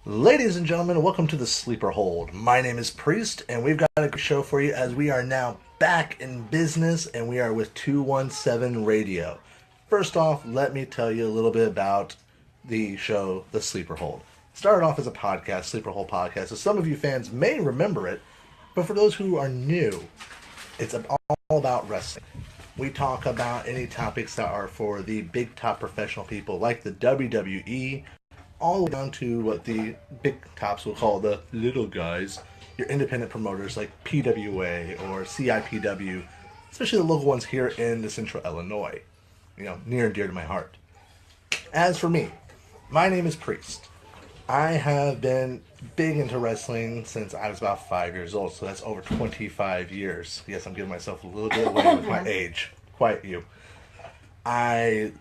Ladies and gentlemen, welcome to the Sleeper Hold. My name is Priest, and we've got a good show for you as we are now back in business and we are with 217 Radio. First off, let me tell you a little bit about the show, The Sleeper Hold. It started off as a podcast, Sleeper Hold Podcast, so some of you fans may remember it, but for those who are new, it's all about wrestling. We talk about any topics that are for the big top professional people like the WWE, all the way down to what the big tops will call the little guys, your independent promoters like PWA or CIPW, especially the local ones here in the central Illinois, near and dear to my heart. As for me, my name is Priest. I have been big into wrestling since I was about 5 years old, so that's over 25 years. Yes, I'm giving myself a little bit away with my age. Quite you. I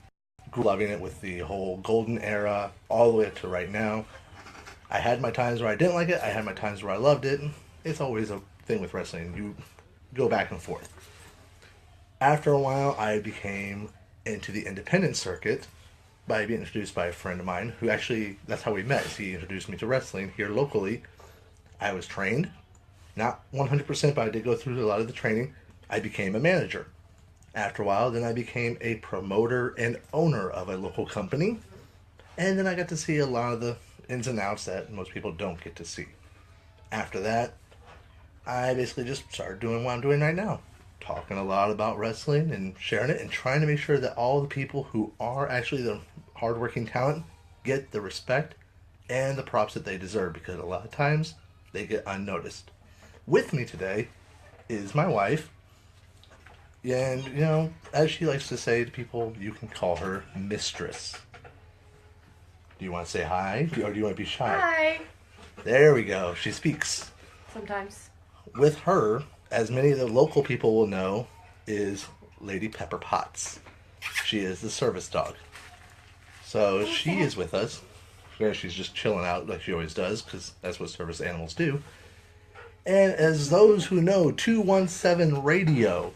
grew loving it with the whole golden era all the way up to right now. I had my times where I didn't like it. I had my times where I loved it. It's always a thing with wrestling. You go back and forth. After a while, I became into the independent circuit by being introduced by a friend of mine who actually, that's how we met. He introduced me to wrestling here locally. I was trained, not 100%, but I did go through a lot of the training. I became a manager. After a while, then I became a promoter and owner of a local company. And then I got to see a lot of the ins and outs that most people don't get to see. After that, I basically just started doing what I'm doing right now. Talking a lot about wrestling and sharing it and trying to make sure that all the people who are actually the hardworking talent get the respect and the props that they deserve, because a lot of times they get unnoticed. With me today is my wife. And, as she likes to say to people, you can call her Mistress. Do you want to say hi? Or do you want to be shy? Hi. There we go. She speaks. Sometimes. With her, as many of the local people will know, is Lady Pepper Potts. She is the service dog. So she is with us. She's just chilling out like she always does, because that's what service animals do. And as those who know 217 Radio,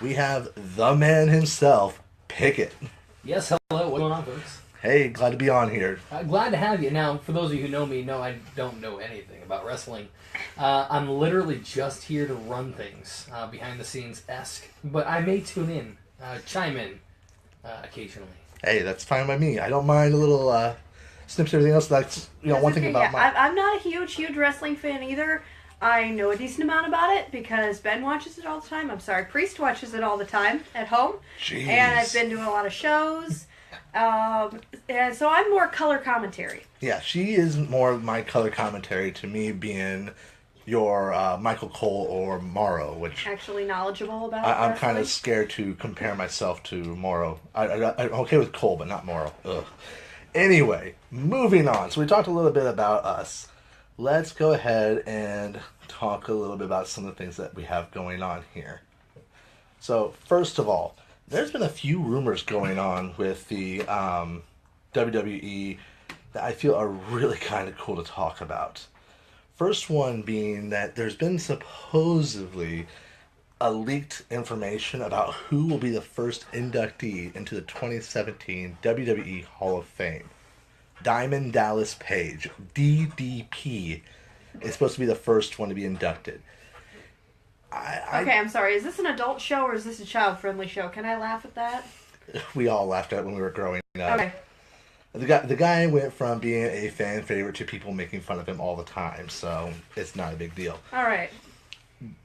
we have the man himself, Pickett. Yes, hello. What's going on, folks? Hey, glad to be on here. Glad to have you. Now, for those of you who know me, know I don't know anything about wrestling. I'm literally just here to run things, behind the scenes-esque. But I may tune in, chime in, occasionally. Hey, that's fine by me. I don't mind a little snips and everything else. That's, one thing about my... I'm not a huge wrestling fan either. I know a decent amount about it because Ben watches it all the time. I'm sorry, Priest watches it all the time at home. Jeez. And I've been doing a lot of shows. And so I'm more color commentary. Yeah, she is more of my color commentary, to me being your Michael Cole or Morrow, which... Actually knowledgeable about I'm kind of scared to compare myself to Morrow. I'm okay with Cole, but not Morrow. Ugh. Anyway, moving on. So we talked a little bit about us. Let's go ahead and talk a little bit about some of the things that we have going on here. So, first of all, there's been a few rumors going on with the WWE that I feel are really kind of cool to talk about. First one being that there's been supposedly a leaked information about who will be the first inductee into the 2017 WWE Hall of Fame. Diamond Dallas Page, DDP, is supposed to be the first one to be inducted. Okay, I'm sorry. Is this an adult show or is this a child-friendly show? Can I laugh at that? We all laughed at it when we were growing up. Okay. The guy went from being a fan favorite to people making fun of him all the time, so it's not a big deal. All right.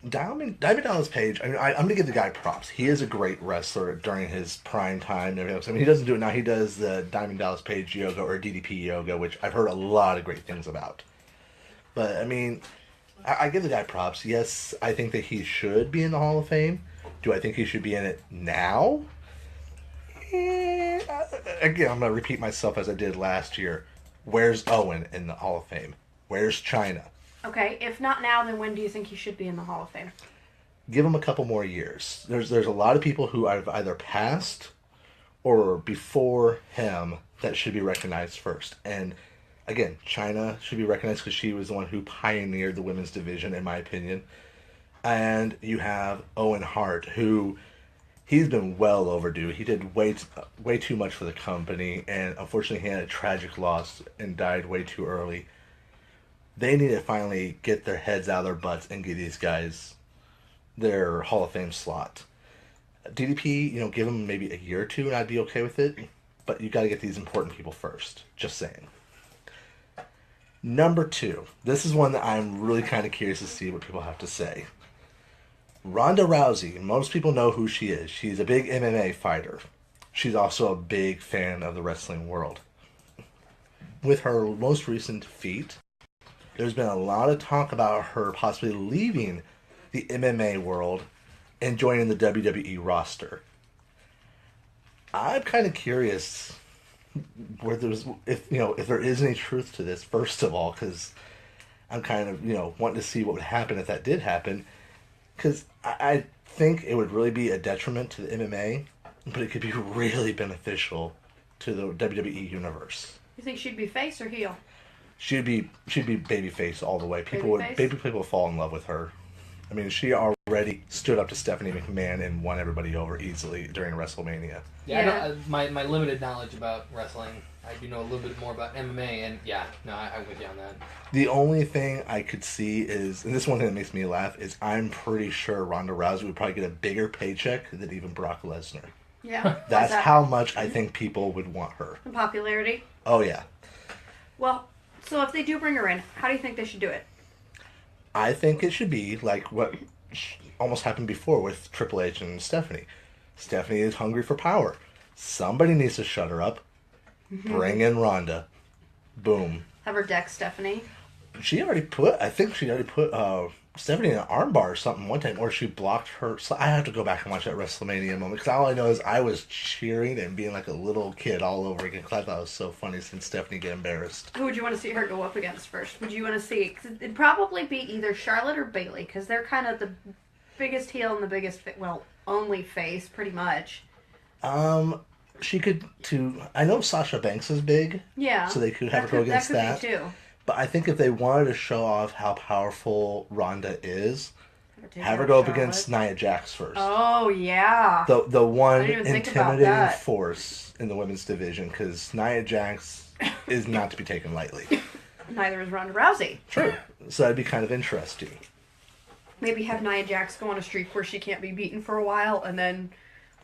Diamond Dallas Page, I'm going to give the guy props. He is a great wrestler during his prime time and everything else. I mean, he doesn't do it now. He does the Diamond Dallas Page yoga or DDP yoga, which I've heard a lot of great things about. But, I mean, I give the guy props. Yes, I think that he should be in the Hall of Fame. Do I think he should be in it now? Again, I'm going to repeat myself as I did last year. Where's Owen in the Hall of Fame? Where's China? Okay, if not now, then when do you think he should be in the Hall of Fame? Give him a couple more years. There's a lot of people who have either passed or before him that should be recognized first. And again, China should be recognized because she was the one who pioneered the women's division, in my opinion. And you have Owen Hart, who he's been well overdue. He did way too much for the company, and unfortunately he had a tragic loss and died way too early. They need to finally get their heads out of their butts and give these guys their Hall of Fame slot. DDP, give them maybe a year or two and I'd be okay with it. But you got to get these important people first. Just saying. Number 2. This is one that I'm really kind of curious to see what people have to say. Ronda Rousey. Most people know who she is. She's a big MMA fighter. She's also a big fan of the wrestling world. With her most recent defeat, there's been a lot of talk about her possibly leaving the MMA world and joining the WWE roster. I'm kind of curious if there is any truth to this, first of all, because I'm kind of, wanting to see what would happen if that did happen. Because I think it would really be a detriment to the MMA, but it could be really beneficial to the WWE universe. You think she'd be face or heel? She'd be babyface all the way. People would fall in love with her. I mean, she already stood up to Stephanie McMahon and won everybody over easily during WrestleMania. Yeah. My limited knowledge about wrestling, I do know a little bit more about MMA, and I'm with you on that. The only thing I could see is, and this one thing that makes me laugh, is I'm pretty sure Ronda Rousey would probably get a bigger paycheck than even Brock Lesnar. Yeah. That's how much I think people would want her. The popularity? Oh, yeah. Well, so if they do bring her in, how do you think they should do it? I think it should be like what almost happened before with Triple H and Stephanie. Stephanie is hungry for power. Somebody needs to shut her up. Bring in Ronda. Boom. Have her deck Stephanie. I think she already put Stephanie in an armbar or something one time, or she blocked her. So I have to go back and watch that WrestleMania moment, because all I know is I was cheering and being like a little kid all over again, because I thought it was so funny seeing Stephanie get embarrassed. Who would you want to see her go up against first? Would you want to see? Cause it'd probably be either Charlotte or Bayley, because they're kind of the biggest heel and the biggest, only face, pretty much. She could I know Sasha Banks is big. Yeah. So they could have her go against that. Be too. But I think if they wanted to show off how powerful Ronda is, have her go up against Nia Jax first. Oh, yeah. The one intimidating force in the women's division, because Nia Jax is not to be taken lightly. Neither is Ronda Rousey. True. So that'd be kind of interesting. Maybe have Nia Jax go on a streak where she can't be beaten for a while, and then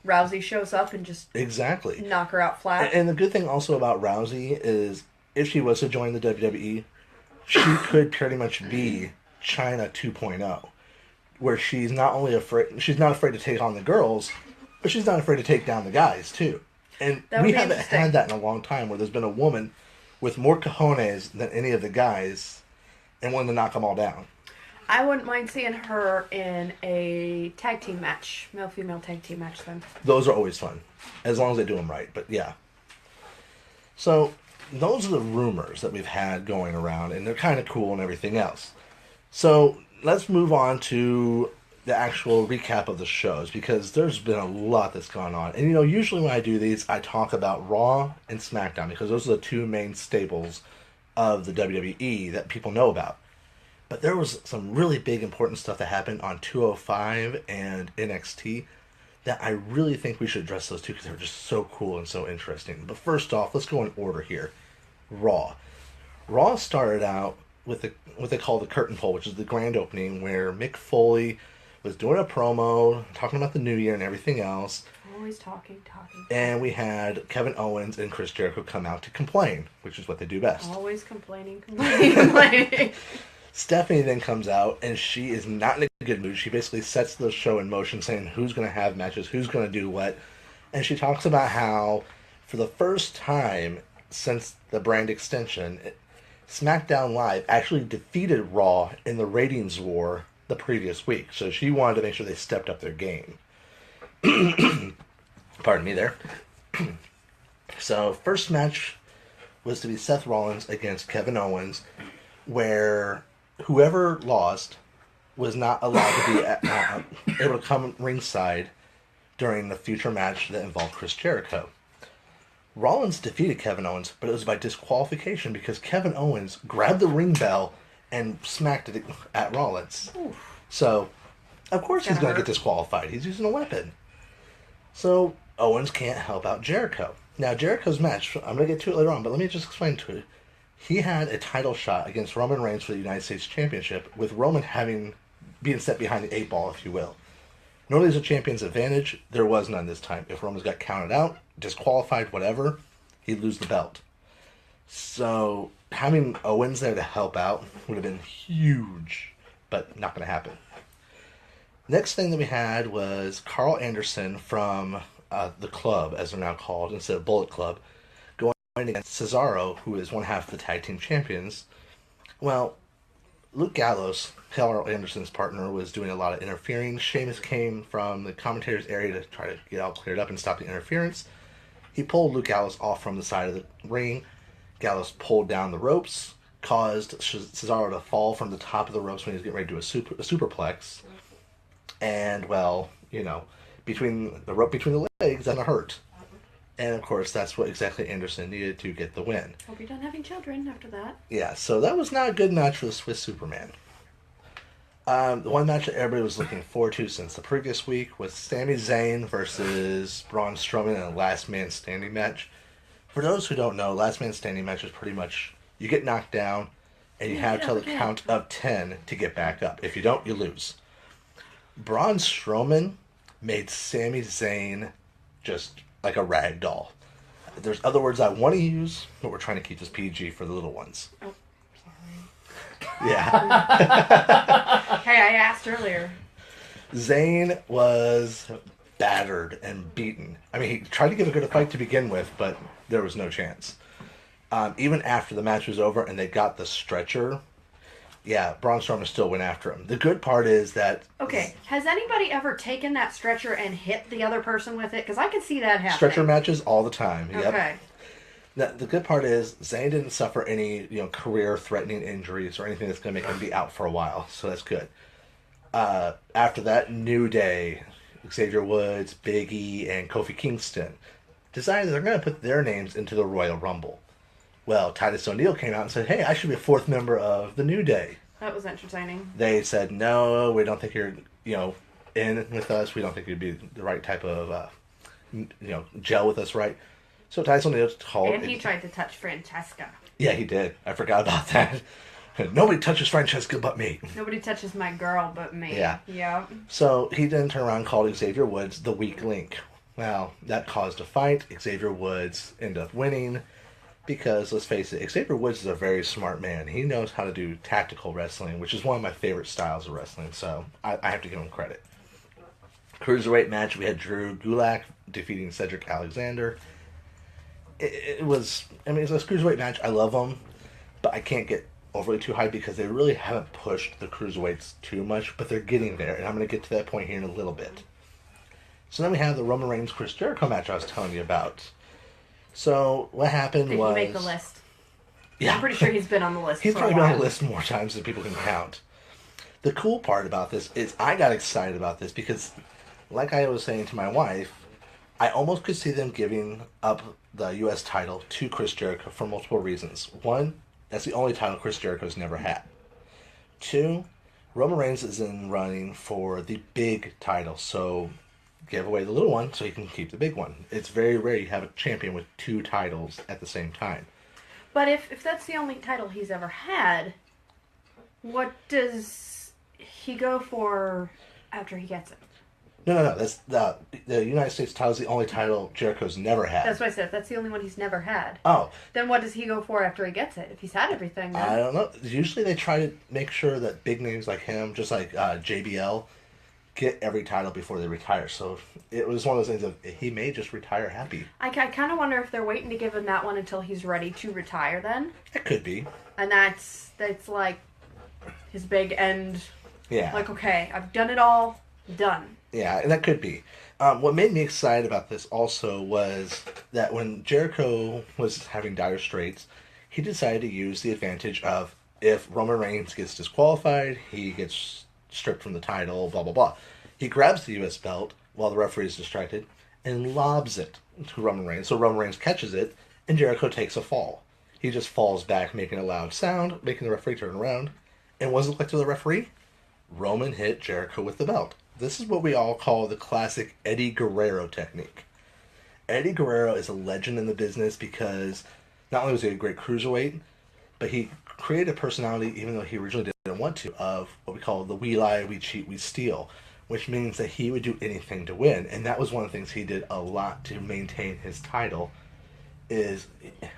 Rousey shows up and just knock her out flat. And the good thing also about Rousey is, if she was to join the WWE, she could pretty much be China 2.0, where she's not afraid to take on the girls, but she's not afraid to take down the guys too. And we haven't had that in a long time, where there's been a woman with more cojones than any of the guys and willing to knock them all down. I wouldn't mind seeing her in a tag team match, male-female tag team match then. Those are always fun, as long as they do them right, but yeah. So those are the rumors that we've had going around, and they're kind of cool and everything else. So let's move on to the actual recap of the shows, because there's been a lot that's gone on. And usually when I do these, I talk about Raw and SmackDown, because those are the two main staples of the WWE that people know about. But there was some really big important stuff that happened on 205 and NXT that I really think we should address those two, because they're just so cool and so interesting. But first off, let's go in order here. Raw. Raw started out with what they call the curtain pull, which is the grand opening, where Mick Foley was doing a promo, talking about the new year and everything else. Always talking. And we had Kevin Owens and Chris Jericho come out to complain, which is what they do best. Always complaining. Stephanie then comes out, and she is not in a good mood. She basically sets the show in motion, saying who's going to have matches, who's going to do what. And she talks about how, for the first time since the brand extension, SmackDown Live actually defeated Raw in the ratings war the previous week. So she wanted to make sure they stepped up their game. Pardon me there. So first match was to be Seth Rollins against Kevin Owens, where whoever lost was not allowed to be able to come ringside during the future match that involved Chris Jericho. Rollins defeated Kevin Owens, but it was by disqualification, because Kevin Owens grabbed the ring bell and smacked it at Rollins. Oof. So, of course he's going to get disqualified. He's using a weapon. So, Owens can't help out Jericho. Now, Jericho's match, I'm going to get to it later on, but let me just explain to you. He had a title shot against Roman Reigns for the United States Championship, with Roman having being set behind the eight ball, if you will. Normally there's a champion's advantage. There was none this time. If Roman's got counted out, disqualified, whatever, he'd lose the belt. So having Owens there to help out would have been huge, but not going to happen. Next thing that we had was Carl Anderson from the club, as they're now called, instead of Bullet Club, going against Cesaro, who is one half of the tag team champions. Well, Luke Gallows, Carl Anderson's partner, was doing a lot of interfering. Sheamus came from the commentator's area to try to get all cleared up and stop the interference. He pulled Luke Gallows off from the side of the ring. Gallows pulled down the ropes, caused Cesaro to fall from the top of the ropes when he was getting ready to do a superplex. And, well, between the rope between the legs, that's gonna hurt. And, of course, that's what exactly Anderson needed to get the win. Hope you're done having children after that. Yeah, so that was not a good match for the Swiss Superman. The one match that everybody was looking forward to since the previous week was Sami Zayn versus Braun Strowman in a last man standing match. For those who don't know, last man standing match is pretty much you get knocked down and you have till the count of 10 to get back up. If you don't, you lose. Braun Strowman made Sami Zayn just like a rag doll. There's other words I want to use, but we're trying to keep this PG for the little ones. Oh, sorry. Yeah. Hey, I asked earlier. Zayn was battered and beaten. I mean, he tried to give a good fight to begin with, but there was no chance. Even after the match was over and they got the stretcher, yeah, Braun Strowman still went after him. The good part is that... Okay, has anybody ever taken that stretcher and hit the other person with it? Because I could see that happening. Stretcher matches all the time. Yep. Okay. Now, the good part is Zayn didn't suffer any career-threatening injuries or anything that's going to make him be out for a while, so that's good. After that, New Day, Xavier Woods, Big E, and Kofi Kingston decided they're going to put their names into the Royal Rumble. Well, Titus O'Neil came out and said, hey, I should be a fourth member of the New Day. That was entertaining. They said, no, we don't think you're, in with us. We don't think you'd be the right type of, gel with us, right? So Titus O'Neil called... And he tried to touch Francesca. Yeah, he did. I forgot about that. Nobody touches Francesca but me. Nobody touches my girl but me. Yeah. Yeah. So he then turned around and called Xavier Woods the weak link. Well, that caused a fight. Xavier Woods ended up winning because, let's face it, Xavier Woods is a very smart man. He knows how to do tactical wrestling, which is one of my favorite styles of wrestling, so I have to give him credit. Cruiserweight match, we had Drew Gulak defeating Cedric Alexander. It was a cruiserweight match. I love them, but I can't get overly too high because they really haven't pushed the cruiserweights too much, but they're getting there, and I'm going to get to that point here in a little bit. So then we have the Roman Reigns Chris Jericho match I was telling you about. So what happened was... Did he make the list? Yeah. I'm pretty sure he's been on the list. He's for probably a been while. on the list more times than people can count. The cool part about this is I got excited about this because, like I was saying to my wife, I almost could see them giving up the U.S. title to Chris Jericho for multiple reasons. One, that's the only title Chris Jericho's never had. Two, Roman Reigns is in running for the big title, so give away the little one so he can keep the big one. It's very rare you have a champion with two titles at the same time. But if that's the only title he's ever had, what does he go for after he gets it? No. That's the United States title is the only title Jericho's never had. That's what I said. If that's the only one he's never had. Oh. Then what does he go for after he gets it? If he's had everything, then... I don't know. Usually they try to make sure that big names like him, just like JBL, get every title before they retire. So it was one of those things of he may just retire happy. I kind of wonder if they're waiting to give him that one until he's ready to retire then. It could be. And that's like his big end. Yeah. Like, okay, I've done it all. Done. Yeah, and that could be. What made me excited about this also was that when Jericho was having dire straits, he decided to use the advantage of if Roman Reigns gets disqualified, he gets stripped from the title, blah, blah, blah. He grabs the U.S. belt while the referee is distracted and lobs it to Roman Reigns. So Roman Reigns catches it, and Jericho takes a fall. He just falls back, making a loud sound, making the referee turn around. And what does it look like to the referee? Roman hit Jericho with the belt. This is what we all call the classic Eddie Guerrero technique. Eddie Guerrero is a legend in the business because not only was he a great cruiserweight, but he created a personality, even though he originally didn't want to, of what we call the we lie, we cheat, we steal, which means that he would do anything to win. And that was one of the things he did a lot to maintain his title is,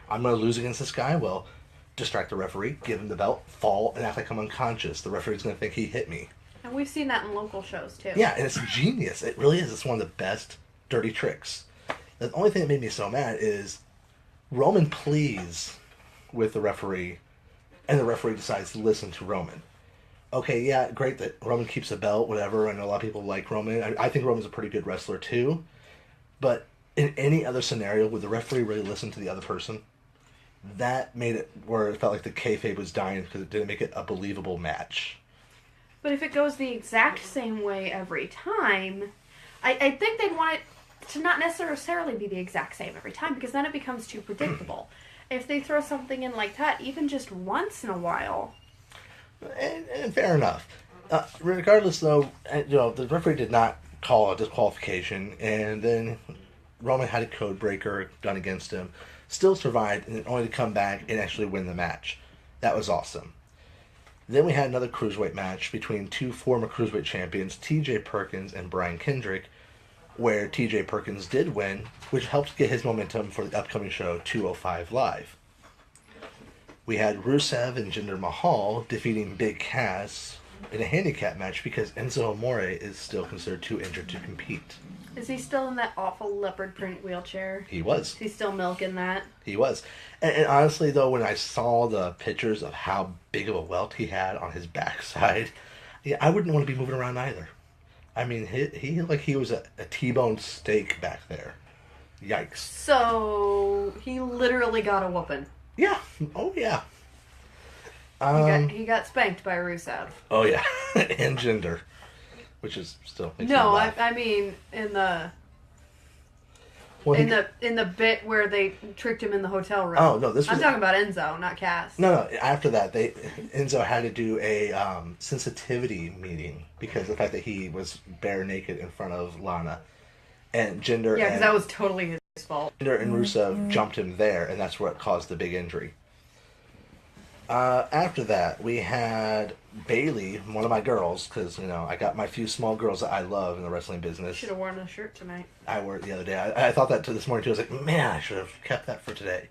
I'm going to lose against this guy? Well, distract the referee, give him the belt, fall, and act like I'm unconscious. The referee's going to think he hit me. And we've seen that in local shows, too. Yeah, and it's genius. It really is. It's one of the best dirty tricks. The only thing that made me so mad is Roman pleads with the referee, and the referee decides to listen to Roman. Okay, yeah, great that Roman keeps a belt, whatever, and a lot of people like Roman. I think Roman's a pretty good wrestler, too. But in any other scenario, would the referee really listen to the other person? That made it where it felt like the kayfabe was dying because it didn't make it a believable match. But if it goes the exact same way every time, I think they'd want it to not necessarily be the exact same every time, because then it becomes too predictable. If they throw something in like that, even just once in a while. And fair enough. Regardless, though, the referee did not call a disqualification, and then Roman had a code breaker done against him, still survived, and only to come back and actually win the match. That was awesome. Then we had another cruiserweight match between two former cruiserweight champions, T.J. Perkins and Brian Kendrick, where T.J. Perkins did win, which helped get his momentum for the upcoming show 205 Live. We had Rusev and Jinder Mahal defeating Big Cass in a handicap match because Enzo Amore is still considered too injured to compete. Is he still in that awful leopard print wheelchair? He was. Is he still milking that? He was. And honestly, though, when I saw the pictures of how big of a welt he had on his backside, yeah, I wouldn't want to be moving around either. I mean, he looked like he was a T-bone steak back there. Yikes. So, he literally got a whooping. Yeah. Oh, yeah. He got spanked by Rusev. Oh, yeah. And Jinder. Which is still makes me No, laugh. I mean in the Well, in the bit where they tricked him in the hotel room. Oh, no, this was... I'm talking about Enzo, not Cass. No, after that, Enzo had to do a sensitivity meeting because of the fact that he was bare naked in front of Lana. And Jinder Yeah, because that was totally his fault. Jinder and Rusev jumped him there, and that's what caused the big injury. After that, we had Bailey, one of my girls, because, I got my few small girls that I love in the wrestling business. Should have worn a shirt tonight. I wore it the other day. I thought that this morning, too. I was like, man, I should have kept that for today.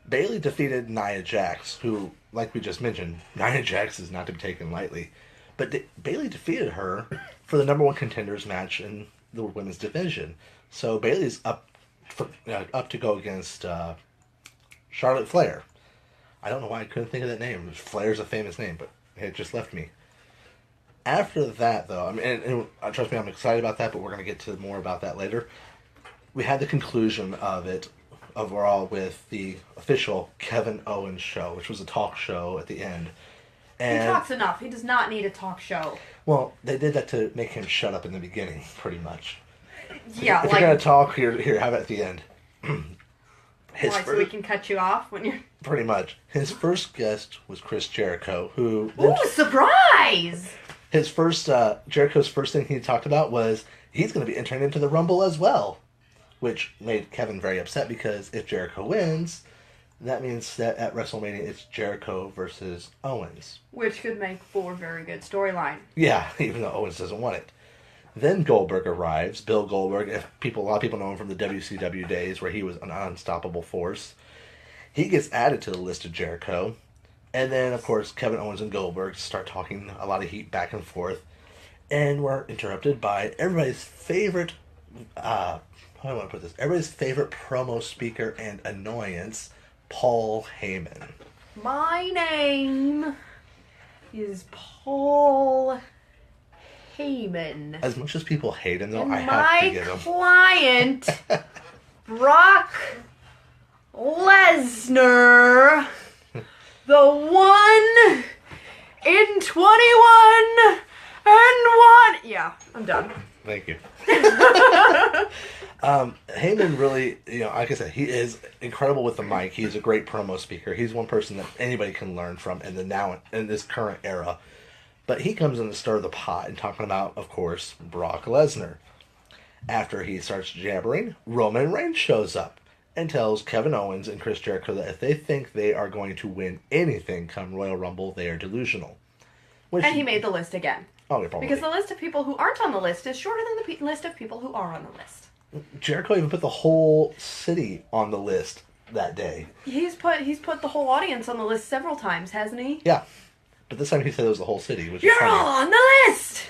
Bailey defeated Nia Jax, who, like we just mentioned, Nia Jax is not to be taken lightly. But Bailey defeated her for the number one contenders match in the women's division. So Bailey's up to go against Charlotte Flair. I don't know why I couldn't think of that name. Flair's a famous name, but it just left me. After that, though, I mean, and trust me, I'm excited about that, but we're going to get to more about that later. We had the conclusion of it overall with the official Kevin Owens show, which was a talk show at the end. And, he talks enough. He does not need a talk show. Well, they did that to make him shut up in the beginning, pretty much. Yeah, if you're going to talk, here, have it at the end. So we can cut you off when you're... Pretty much. His first guest was Chris Jericho, who... Ooh, surprise! His first, Jericho's first thing he talked about was he's going to be entering into the Rumble as well, which made Kevin very upset because if Jericho wins, that means that at WrestleMania it's Jericho versus Owens. Which could make for a very good storyline. Yeah, even though Owens doesn't want it. Then Goldberg arrives. Bill Goldberg, a lot of people know him from the WCW days where he was an unstoppable force. He gets added to the list of Jericho. And then, of course, Kevin Owens and Goldberg start talking a lot of heat back and forth. And we're interrupted by everybody's favorite, how do I want to put this? Everybody's favorite promo speaker and annoyance, Paul Heyman. My name is Paul Heyman. As much as people hate him, though, and I have to give him. My client, Brock Lesnar, the one in 21 and 1. Yeah, I'm done. Thank you. Heyman really, like I said, he is incredible with the mic. He is a great promo speaker. He's one person that anybody can learn from in this current era. But he comes in to stir the pot and talking about, of course, Brock Lesnar. After he starts jabbering, Roman Reigns shows up. and tells Kevin Owens and Chris Jericho that if they think they are going to win anything come Royal Rumble, they are delusional. Which, And he made the list again. oh, yeah, probably. Because the list of people who aren't on the list is shorter than the list of people who are on the list. Jericho even put the whole city on the list that day. He's put the whole audience on the list several times, hasn't he? Yeah. But this time he said it was the whole city, which is You're funny. all on the list!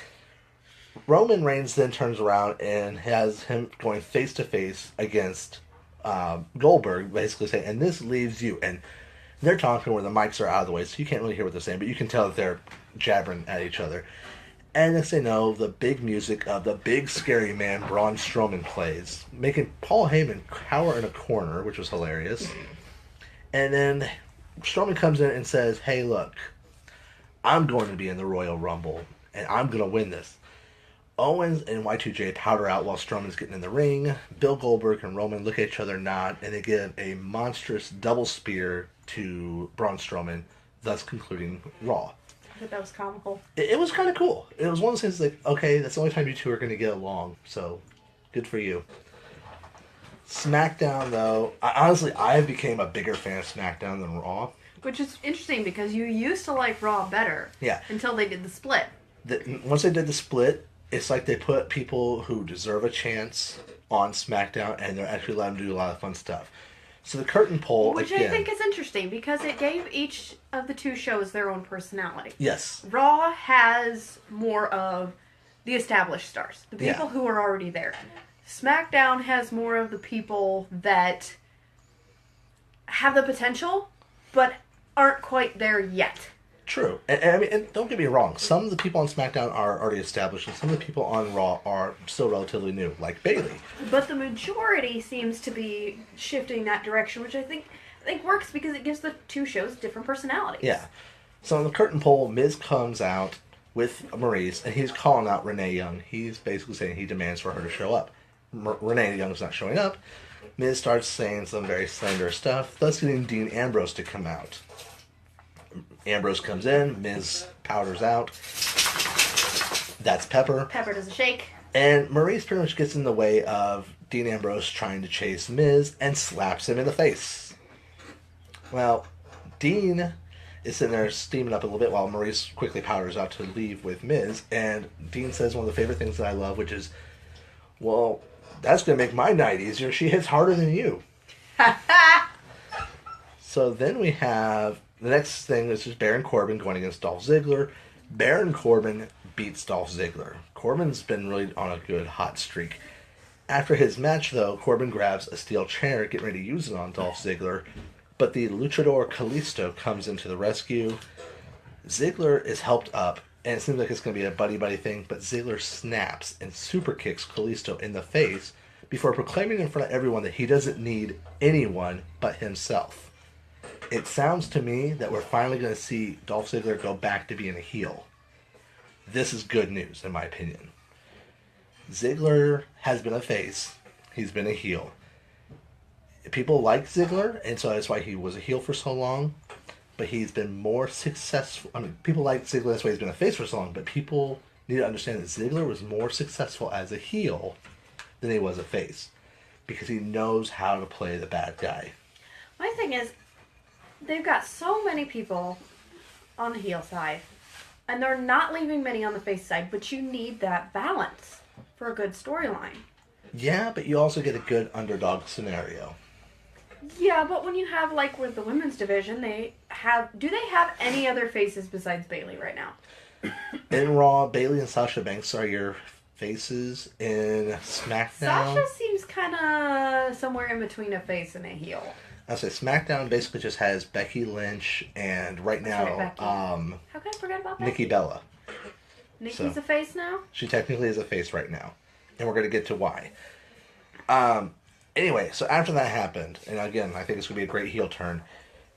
Roman Reigns then turns around and has him going face to face against Goldberg, basically saying, and this leaves you. And they're talking where the mics are out of the way, so you can't really hear what they're saying, but you can tell that they're jabbering at each other. And next thing you know, the big music of the big scary man Braun Strowman plays, making Paul Heyman cower in a corner, which was hilarious. And then Strowman comes in and says, hey, look, I'm going to be in the Royal Rumble, and I'm going to win this. Owens and Y2J powder out while Strowman's getting in the ring. Bill Goldberg and Roman look at each other, nod, and they give a monstrous double spear to Braun Strowman, thus concluding Raw. I thought that was comical. It was kind of cool. It was one of those things like, okay, that's the only time you two are going to get along, so good for you. SmackDown, though, honestly, I became a bigger fan of SmackDown than Raw. Which is interesting because you used to like Raw better. Yeah. Until they did the split. Once they did the split, it's like they put people who deserve a chance on SmackDown, and they're actually letting them do a lot of fun stuff. So the curtain poll, Which again, I think is interesting because it gave each of the two shows their own personality. yes, Raw has more of the established stars, the people Yeah. who are already there. SmackDown has more of the people that have the potential, but aren't quite there yet. true. And I mean, and don't get me wrong, some of the people on SmackDown are already established, and some of the people on Raw are still relatively new, like Bayley. But the majority seems to be shifting that direction, which I think works because it gives the two shows different personalities. Yeah. So in the curtain poll, Miz comes out with Maurice, and he's calling out Renee Young. He's basically saying he demands for her to show up. Renee Young's not showing up. Miz starts saying some very slanderous stuff, thus getting Dean Ambrose to come out. Ambrose comes in, Miz powders out. That's Pepper. Pepper does a shake. And Maurice pretty much gets in the way of Dean Ambrose trying to chase Miz and slaps him in the face. Well, Dean is sitting there steaming up a little bit while Maurice quickly powders out to leave with Miz. And Dean says one of the favorite things that I love, which is, well, that's going to make my night easier. She hits harder than you. So then we have the next thing is just Baron Corbin going against Dolph Ziggler. Baron Corbin beats Dolph Ziggler. Corbin's been really on a good hot streak. After his match, though, Corbin grabs a steel chair, getting ready to use it on Dolph Ziggler, but the luchador Kalisto comes into the rescue. Ziggler is helped up, and it seems like it's going to be a buddy-buddy thing, but Ziggler snaps and super kicks Kalisto in the face before proclaiming in front of everyone that he doesn't need anyone but himself. It sounds to me that we're finally going to see Dolph Ziggler go back to being a heel. This is good news, in my opinion. Ziggler has been a face. He's been a heel. People like Ziggler, and so that's why he was a heel for so long. But he's been more successful. I mean, people like Ziggler, that's why he's been a face for so long. But people need to understand that Ziggler was more successful as a heel than he was a face. Because he knows how to play the bad guy. My thing is, they've got so many people on the heel side, and they're not leaving many on the face side, but you need that balance for a good storyline. Yeah, but you also get a good underdog scenario. Yeah, but when you have, like, with the women's division, do they have any other faces besides Bayley right now? In Raw, Bayley and Sasha Banks are your faces. In SmackDown, Sasha seems kind of somewhere in between a face and a heel. I say SmackDown basically just has Becky Lynch and right now, That's right, Becky. How could I forget about that? Nikki Bella. Nikki's So- a face now? She technically is a face right now, and we're going to get to why. Anyway, so after that happened, and again, I think it's going to be a great heel turn.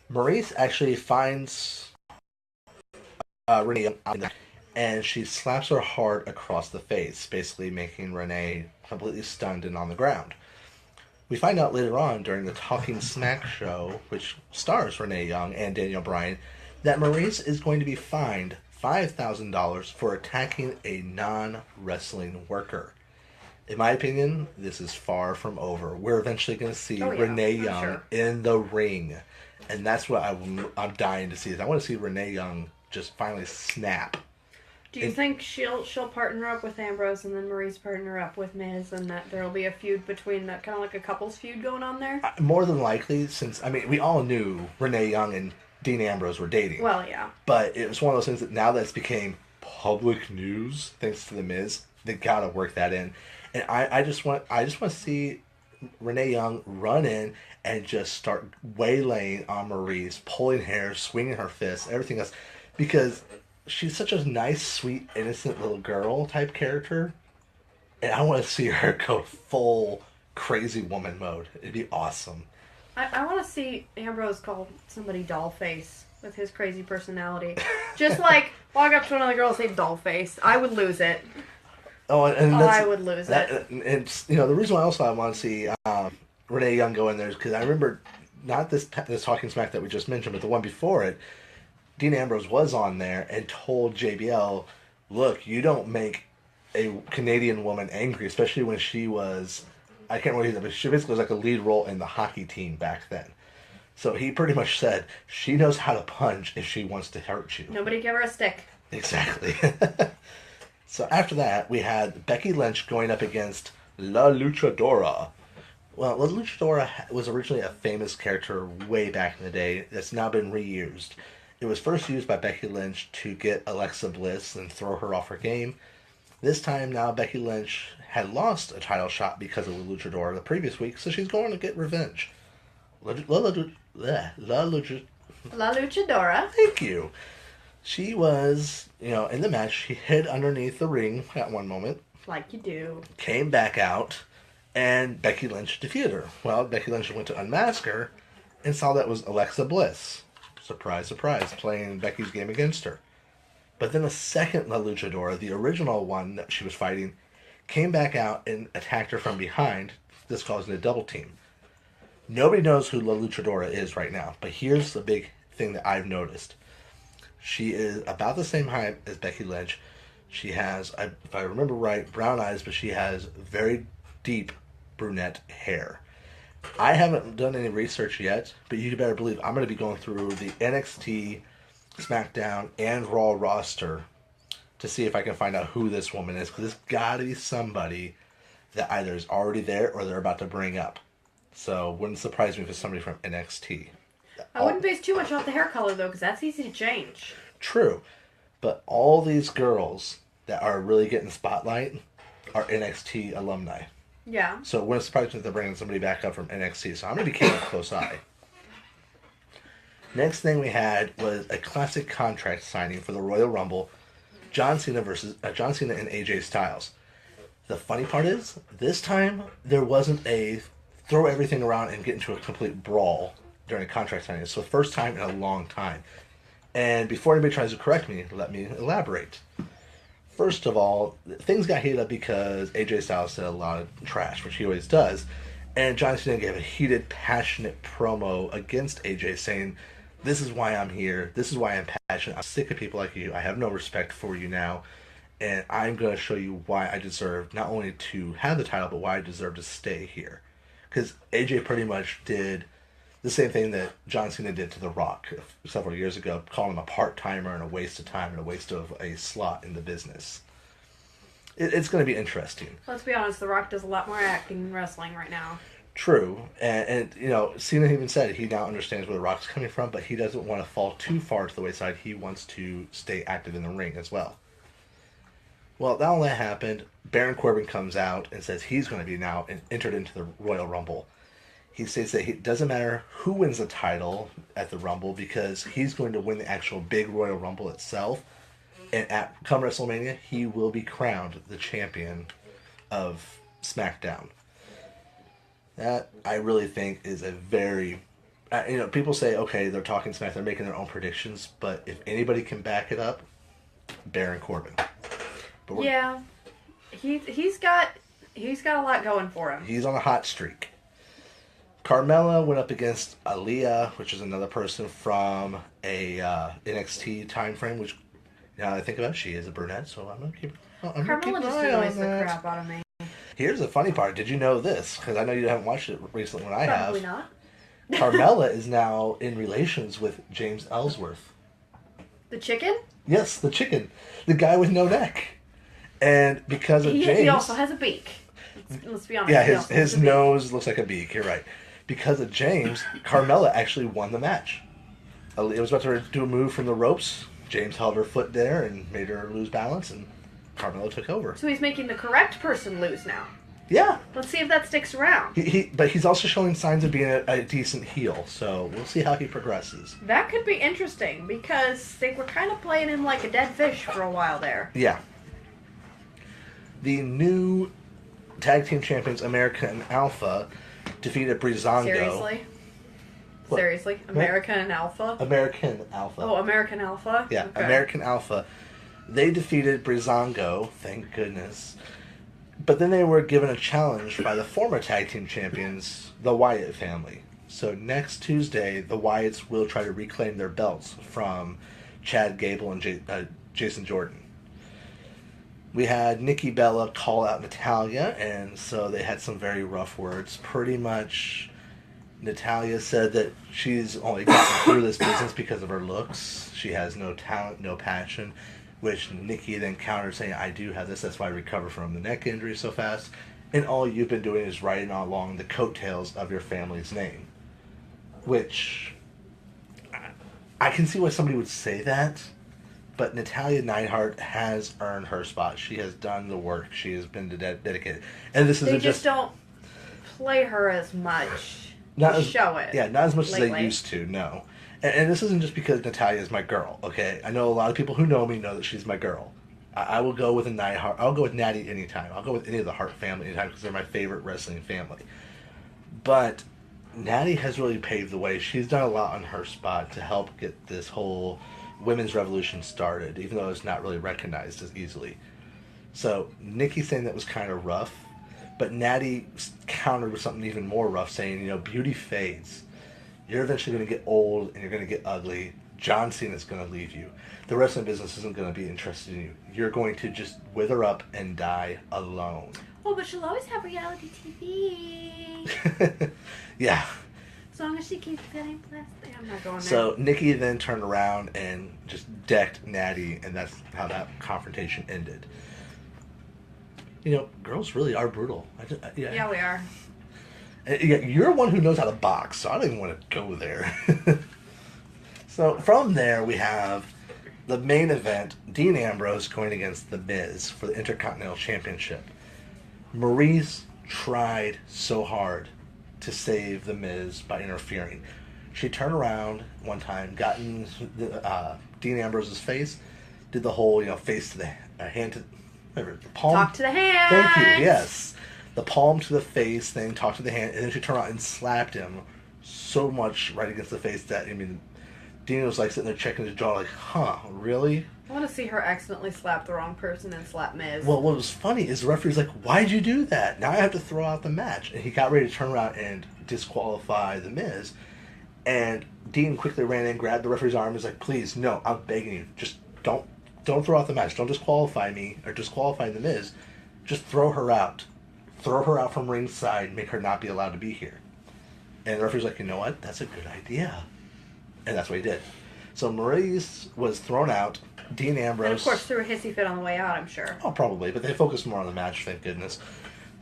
Maurice actually finds Renee and she slaps her hard across the face, basically making Renee completely stunned and on the ground. We find out later on during the Talking Smack show, which stars Renee Young and Daniel Bryan, that Maurice is going to be fined $5,000 for attacking a non-wrestling worker. In my opinion, this is far from over. We're eventually going to see Oh, yeah, Renee I'm Young sure. in the ring. And that's what I'm dying to see. Is I want to see Renee Young just finally snap. Do you think she'll partner up with Ambrose and then Marie's partner up with Miz, and that there'll be a feud between that, kind of like a couples feud going on there? More than likely, since, I mean, we all knew Renee Young and Dean Ambrose were dating. Well, yeah. But it was one of those things that now that it's became public news, thanks to the Miz, they gotta work that in. And I just want to see Renee Young run in and just start waylaying on Maurice, pulling hair, swinging her fists, everything else, because she's such a nice, sweet, innocent little girl type character, and I want to see her go full crazy woman mode. It'd be awesome. I want to see Ambrose call somebody Dollface with his crazy personality. Just like walk up to another girl and say Dollface. I would lose it. Oh, and I would lose it. And the reason why also I want to see Renee Young go in there is because I remember not this Talking Smack that we just mentioned, but the one before it. Dean Ambrose was on there and told JBL, "Look, you don't make a Canadian woman angry, especially when she was, I can't remember either, but she basically was like a lead role in the hockey team back then." So he pretty much said she knows how to punch if she wants to hurt you. Nobody give her a stick. Exactly. So after that, we had Becky Lynch going up against La Luchadora. Well, La Luchadora was originally a famous character way back in the day that's now been reused. It was first used by Becky Lynch to get Alexa Bliss and throw her off her game. This time now, Becky Lynch had lost a title shot because of La Luchadora the previous week, so she's going to get revenge. La Luchadora. Thank you. She was, in the match, she hid underneath the ring at one moment. Like you do. Came back out, and Becky Lynch defeated her. Well, Becky Lynch went to unmask her and saw that was Alexa Bliss. Surprise, surprise, playing Becky's game against her. But then a second La Luchadora, the original one that she was fighting, came back out and attacked her from behind. This causing a double team. Nobody knows who La Luchadora is right now, but here's the big thing that I've noticed. She is about the same height as Becky Lynch. She has, if I remember right, brown eyes, but she has very deep brunette hair. I haven't done any research yet, but you better believe I'm going to be going through the NXT, SmackDown, and Raw roster to see if I can find out who this woman is, because it's got to be somebody that either is already there or they're about to bring up. So wouldn't surprise me if it's somebody from NXT. I wouldn't base too much off the hair color, though, because that's easy to change. True. But all these girls that are really getting spotlight are NXT alumni. Yeah. So it wouldn't surprise me if they're bringing somebody back up from NXT. So I'm going to be keeping a close eye. Next thing we had was a classic contract signing for the Royal Rumble. John Cena and AJ Styles. The funny part is, this time there wasn't a throw everything around and get into a complete brawl during a contract signing. It's the first time in a long time. And before anybody tries to correct me, let me elaborate. First of all, things got heated up because AJ Styles said a lot of trash, which he always does. And John Cena gave a heated, passionate promo against AJ saying, "This is why I'm here. This is why I'm passionate. I'm sick of people like you. I have no respect for you now. And I'm going to show you why I deserve not only to have the title, but why I deserve to stay here." Because AJ pretty much did the same thing that John Cena did to The Rock several years ago, calling him a part-timer and a waste of time and a waste of a slot in the business. It's going to be interesting. Let's be honest, The Rock does a lot more acting than wrestling right now. True. And Cena even said he now understands where The Rock's coming from, but he doesn't want to fall too far to the wayside. He wants to stay active in the ring as well. Well, now all that happened, Baron Corbin comes out and says he's going to be now entered into the Royal Rumble. He states that it doesn't matter who wins the title at the Rumble because he's going to win the actual big Royal Rumble itself. And come WrestleMania, he will be crowned the champion of SmackDown. That, I really think, is a very... people say, okay, they're talking smack, they're making their own predictions, but if anybody can back it up, Baron Corbin. Yeah. He's got a lot going for him. He's on a hot streak. Carmella went up against Aaliyah, which is another person from a NXT time frame, which, now that I think about it, she is a brunette, so I'm going to keep Carmella just annoys the crap out of me. Here's the funny part. Did you know this? Because I know you haven't watched it recently when I Probably have. not. Carmella is now in relations with James Ellsworth. The chicken? Yes, the chicken. The guy with no neck. And because of James... He also has a beak. Let's be honest. Yeah, He also has his a beak. nose looks like a beak. You're right. Because of James, Carmella actually won the match. It was about to do a move from the ropes. James held her foot there and made her lose balance, and Carmella took over. So he's making the correct person lose now. Yeah. Let's see if that sticks around. But he's also showing signs of being a decent heel, so we'll see how he progresses. That could be interesting because they were kind of playing him like a dead fish for a while there. Yeah. The new tag team champions, America and Alpha, defeated Breezango. Seriously? What? Seriously? America and Alpha? American Alpha. Oh, American Alpha? Yeah, Okay. American Alpha. They defeated Breezango, thank goodness. But then they were given a challenge by the former tag team champions, the Wyatt family. So next Tuesday, the Wyatts will try to reclaim their belts from Chad Gable and Jason Jordan. We had Nikki Bella call out Natalya, and so they had some very rough words. Pretty much, Natalya said that she's only gotten through this business because of her looks. She has no talent, no passion, which Nikki then countered saying, I do have this, that's why I recovered from the neck injury so fast. And all you've been doing is riding along the coattails of your family's name. Which, I can see why somebody would say that, but Natalya Neidhart has earned her spot. She has done the work. She has been dedicated. And this isn't They just don't play her as much to show it. Yeah, not as much as lately. they used to, no. And this isn't just because Natalya is my girl, okay? I know a lot of people who know me know that she's my girl. I will go with a Neidhart. I'll go with Natty anytime. I'll go with any of the Hart family anytime because they're my favorite wrestling family. But Natty has really paved the way. She's done a lot on her spot to help get this whole women's revolution started, even though it's not really recognized as easily. So Nikki saying that was kind of rough, but Natty countered with something even more rough, saying, beauty fades. You're eventually going to get old and you're going to get ugly. John Cena's going to leave you. The wrestling business isn't going to be interested in you. You're going to just wither up and die alone. Oh, but she'll always have reality TV. Yeah. As long as she keeps getting plastic. I'm not going there. So Nikki then turned around and just decked Natty, and that's how that confrontation ended. Girls really are brutal. Yeah, we are. Yeah, you're one who knows how to box, so I don't even want to go there. So from there, we have the main event, Dean Ambrose going against The Miz for the Intercontinental Championship. Maurice tried so hard to save The Miz by interfering. She turned around one time, got in Dean Ambrose's face, did the whole, face to the hand to whatever, the palm. Talk to the hand. Thank you, yes. The palm to the face thing, talk to the hand, and then she turned around and slapped him so much right against the face that, Dean was sitting there checking his jaw really? I want to see her accidentally slap the wrong person and slap Miz. Well, what was funny is the referee's like, why'd you do that? Now I have to throw out the match. And he got ready to turn around and disqualify The Miz. And Dean quickly ran in, grabbed the referee's arm, and was like, please, no, I'm begging you. Just don't throw out the match. Don't disqualify me or disqualify The Miz. Just throw her out. Throw her out from ringside, make her not be allowed to be here. And the referee's like, you know what? That's a good idea. And that's what he did. So Maurice was thrown out. Dean Ambrose... And of course threw a hissy fit on the way out, I'm sure. Oh, probably. But they focused more on the match, thank goodness.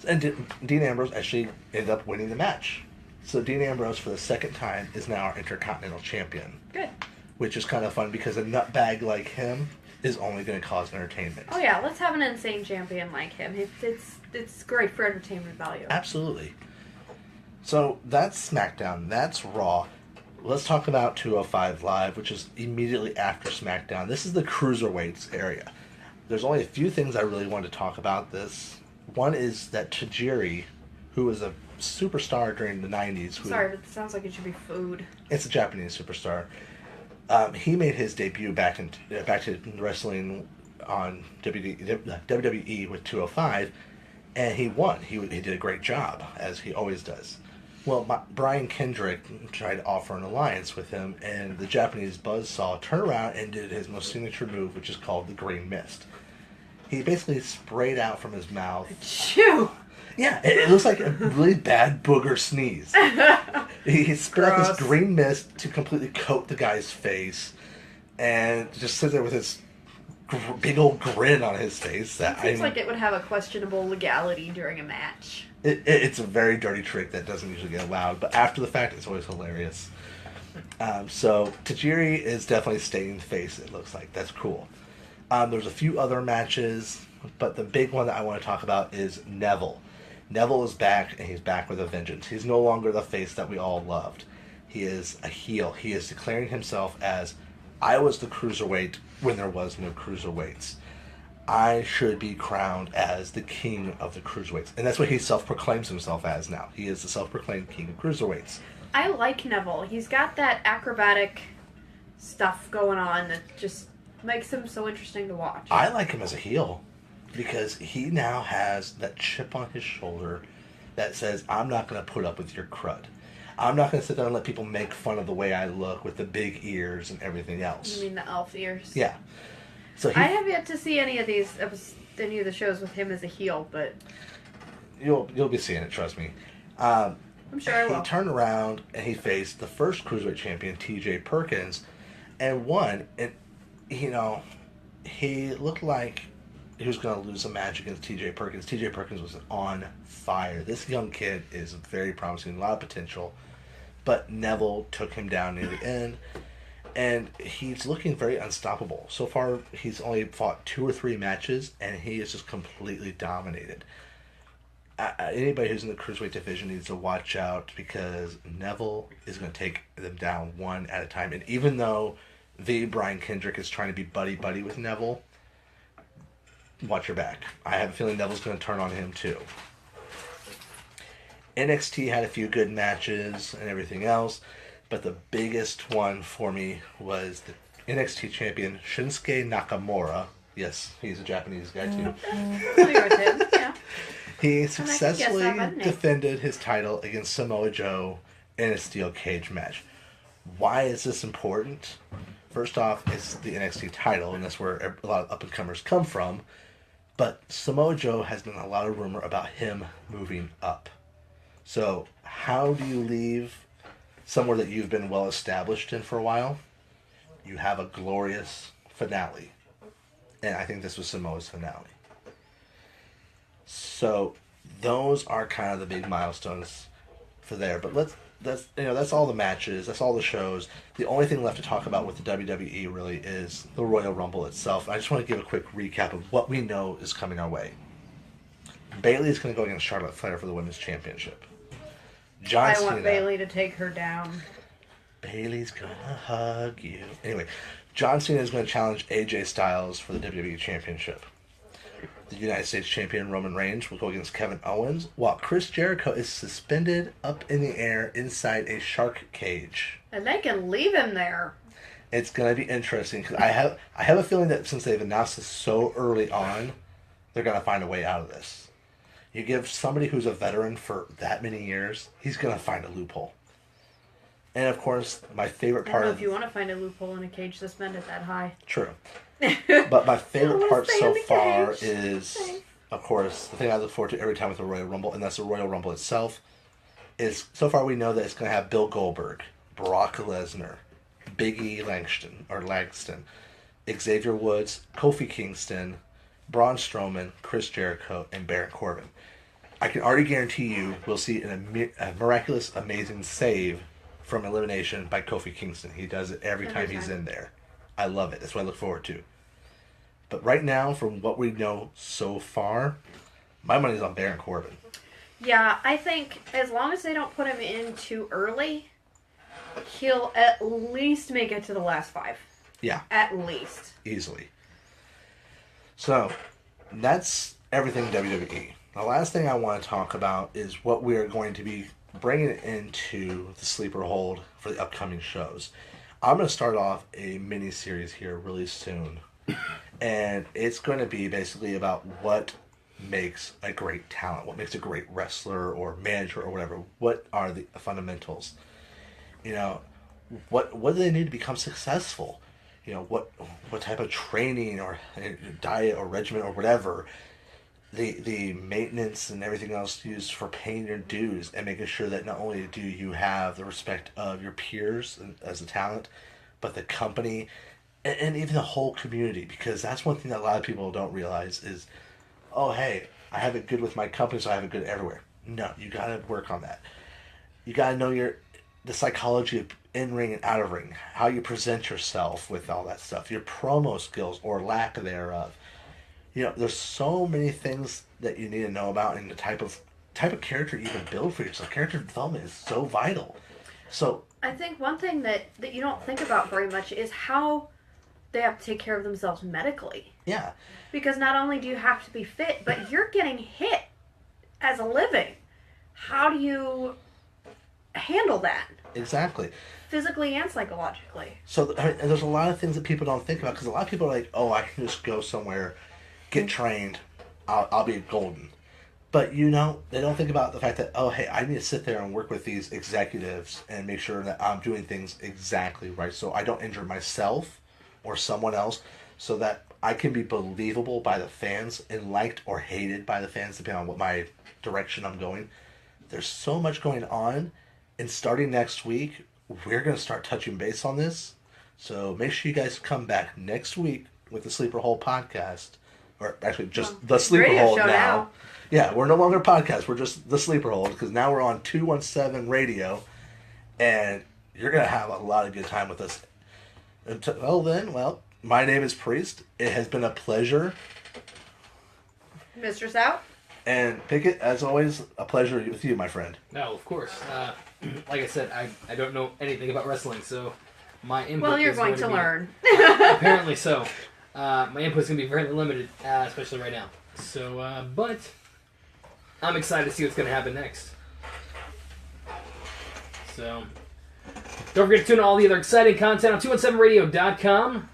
And Dean Ambrose actually ended up winning the match. So Dean Ambrose, for the second time, is now our Intercontinental Champion. Good. Which is kind of fun because a nutbag like him is only going to cause entertainment. Oh yeah, let's have an insane champion like him. It's great for entertainment value. Absolutely. So that's SmackDown. That's Raw. Let's talk about 205 Live, which is immediately after SmackDown. This is the Cruiserweights area. There's only a few things I really want to talk about this. One is that Tajiri, who was a superstar during the 90s. Sorry, but it sounds like it should be food. It's a Japanese superstar. He made his debut back to wrestling on WWE with 205, and he won. He did a great job, as he always does. Well, Brian Kendrick tried to offer an alliance with him, and the Japanese buzzsaw turned around and did his most signature move, which is called the Green Mist. He basically sprayed out from his mouth. Chew! Yeah, it looks like a really bad booger sneeze. He spit out this Gross. green mist to completely coat the guy's face, and just sits there with his big old grin on his face. That It seems like it would have a questionable legality during a match. it's a very dirty trick that doesn't usually get allowed, but after the fact, it's always hilarious. So Tajiri is definitely staying face. It looks like that's cool. There's a few other matches, but the big one that I want to talk about is Neville. Neville is back, and he's back with a vengeance. He's no longer the face that we all loved. He is a heel. He is declaring himself as, I was the cruiserweight when there was no cruiserweights. I should be crowned as the king of the cruiserweights. And that's what he self-proclaims himself as now. He is the self-proclaimed king of cruiserweights. I like Neville. He's got that acrobatic stuff going on that just makes him so interesting to watch. I like him as a heel because he now has that chip on his shoulder that says, I'm not going to put up with your crud. I'm not going to sit there and let people make fun of the way I look with the big ears and everything else. You mean the elf ears? Yeah. So I have yet to see any of the shows with him as a heel, but you'll be seeing it, trust me. I'm sure I will. He turned around and he faced the first cruiserweight champion, T.J. Perkins, and won. And he looked like he was going to lose a match against T.J. Perkins. T.J. Perkins was on fire. This young kid is very promising, a lot of potential. But Neville took him down near the end, and he's looking very unstoppable. So far, he's only fought 2 or 3 matches, and he is just completely dominated. Anybody who's in the cruiserweight division needs to watch out because Neville is going to take them down one at a time. And even though Brian Kendrick is trying to be buddy-buddy with Neville, watch your back. I have a feeling Neville's going to turn on him too. NXT had a few good matches and everything else, but the biggest one for me was the NXT champion Shinsuke Nakamura. Yes, he's a Japanese guy too. Familiar with him, yeah. He guess that successfully by the name. defended his title against Samoa Joe in a steel cage match. Why is this important? First off, it's the NXT title, and that's where a lot of up-and-comers come from. But Samoa Joe has been a lot of rumor about him moving up. So how do you leave somewhere that you've been well established in for a while? You have a glorious finale. And I think this was Samoa's finale. So those are kind of the big milestones for there. But that's all the matches, that's all the shows. The only thing left to talk about with the WWE really is the Royal Rumble itself. I just want to give a quick recap of what we know is coming our way. Bayley is going to go against Charlotte Flair for the Women's Championship. John I want Cena. Bayley to take her down. Bayley's gonna hug you. Anyway, John Cena is going to challenge AJ Styles for the WWE Championship. The United States Champion Roman Reigns will go against Kevin Owens, while Chris Jericho is suspended up in the air inside a shark cage. And they can leave him there. It's going to be interesting because I have a feeling that since they've announced this so early on, they're going to find a way out of this. You give somebody who's a veteran for that many years, he's going to find a loophole. And of course, my favorite I part don't know of if you want to find a loophole in a cage suspended that high. True. But my favorite wanna part stay so in the far cage. is, of course, the thing I look forward to every time with the Royal Rumble, and that's the Royal Rumble itself, is so far we know that it's going to have Bill Goldberg, Brock Lesnar, Big E Langston, Xavier Woods, Kofi Kingston, Braun Strowman, Chris Jericho, and Baron Corbin. I can already guarantee you we'll see a miraculous, amazing save from elimination by Kofi Kingston. He does it every time he's in there. I love it. That's what I look forward to. But right now, from what we know so far, my money's on Baron Corbin. Yeah, I think as long as they don't put him in too early, he'll at least make it to the last 5. Yeah. At least. Easily. So, that's everything WWE. The last thing I want to talk about is what we are going to be bringing into the sleeper hold for the upcoming shows. I'm going to start off a mini-series here really soon. And it's going to be basically about what makes a great talent, what makes a great wrestler or manager or whatever. What are the fundamentals? What do they need to become successful? What type of training or diet or regimen or whatever the maintenance and everything else used for paying your dues and making sure that not only do you have the respect of your peers as a talent, but the company and even the whole community, because that's one thing that a lot of people don't realize is, oh hey, I have it good with my company, so I have it good everywhere. No, you gotta work on that. You gotta know the psychology of in ring and out of ring, how you present yourself with all that stuff, your promo skills or lack thereof. There's so many things that you need to know about, and the type of character you can build for yourself. Character development is so vital. So I think one thing that you don't think about very much is how they have to take care of themselves medically. yeah, Because not only do you have to be fit, but you're getting hit as a living. How do you handle that? exactly. Physically and psychologically. So and there's a lot of things that people don't think about, because a lot of people are like, oh, I can just go somewhere, get trained, I'll be golden. But they don't think about the fact that, oh hey, I need to sit there and work with these executives and make sure that I'm doing things exactly right, so I don't injure myself or someone else, so that I can be believable by the fans and liked or hated by the fans depending on what my direction I'm going. There's so much going on, and starting next week, we're going to start touching base on this. So make sure you guys come back next week with the Sleeper Hole podcast. Or actually, just the Sleeper radio Hole show now. Yeah, we're no longer a podcast. We're just the Sleeper Hole, because now we're on 217 Radio. And you're going to have a lot of good time with us. Until then, my name is Priest. It has been a pleasure. Mistress out? And Pickett, as always, a pleasure with you, my friend. No, of course. Like I said, I don't know anything about wrestling, so my input. Well, you're is going to be, learn. Apparently so. My input's gonna be very limited, especially right now. So, but I'm excited to see what's gonna happen next. So, don't forget to tune in to all the other exciting content on 217radio.com.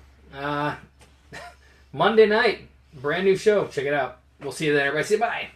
Monday night, brand new show. Check it out. We'll see you then. Everybody say bye.